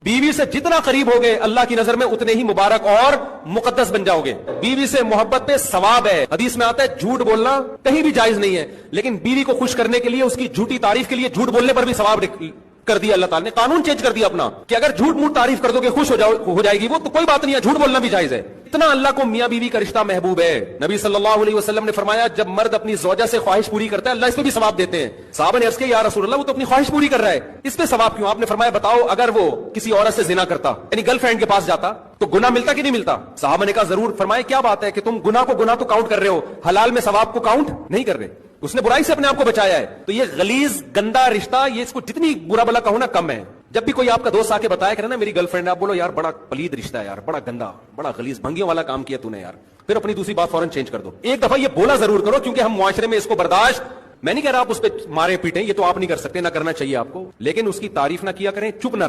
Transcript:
बीवी से जितना करीब होगे अल्लाह की नजर में उतने ही मुबारक और मुकद्दस बन जाओगे। बीवी से मोहब्बत पे सवाब है। हदीस में आता है झूठ बोलना कहीं भी जायज नहीं है, लेकिन बीवी को खुश करने के लिए उसकी झूठी तारीफ के लिए झूठ बोलने पर भी सवाब कर दिया। अल्लाह ताला ने कानून चेंज कर दिया अपना कि अगर झूठ मूठ तारीफ कर दोगे खुश हो जाएगी वो, तो कोई बात नहीं है, झूठ बोलना भी जायज है। इतना अल्लाह को मियां बीवी का रिश्ता महबूब है। नबी सल्लल्लाहु अलैहि वसल्लम ने फरमाया जब मर्द अपनी ज़ौजा से ख्वाहिश पूरी करता है अल्लाह इस पे भी सवाब देते हैं। साहबा ने अर्ज़ किया या रसूल अल्लाह वो तो अपनी ख्वाहिश पूरी कर रहा है, इस पे सवाब क्यों? आपने फरमाया बताओ अगर वो किसी औरत से जिना करता यानी गर्लफ्रेंड के पास जाता तो गुनाह मिलता कि नहीं मिलता? साहबा ने कहा जरूर। फरमाया क्या बात है कि तुम गुनाह को गुनाह तो काउंट कर रहे हो, हलाल में सवाब को काउंट नहीं कर रहे। उसने बुराई से अपने आप को बचाया है। तो ये गलीज गंदा रिश्ता, ये इसको जितनी बुरा भला कहो ना कम है। जब भी कोई आपका दोस्त आके बताया करे ना मेरी गर्लफ्रेंड, आप बोलो यार बड़ा पलीद रिश्ता है यार, बड़ा गंदा, बड़ा गलीज भंगियों वाला काम किया तूने यार, फिर अपनी दूसरी बात फौरन चेंज कर दो। एक दफा ये बोला जरूर करो, क्योंकि हम मुआशरे में इसको बर्दाश्त, मैं नहीं कह रहा आप उस पर मारे पीटें, ये तो आप नहीं कर सकते, ना करना चाहिए आपको, लेकिन उसकी तारीफ ना किया करें, चुप ना रहो।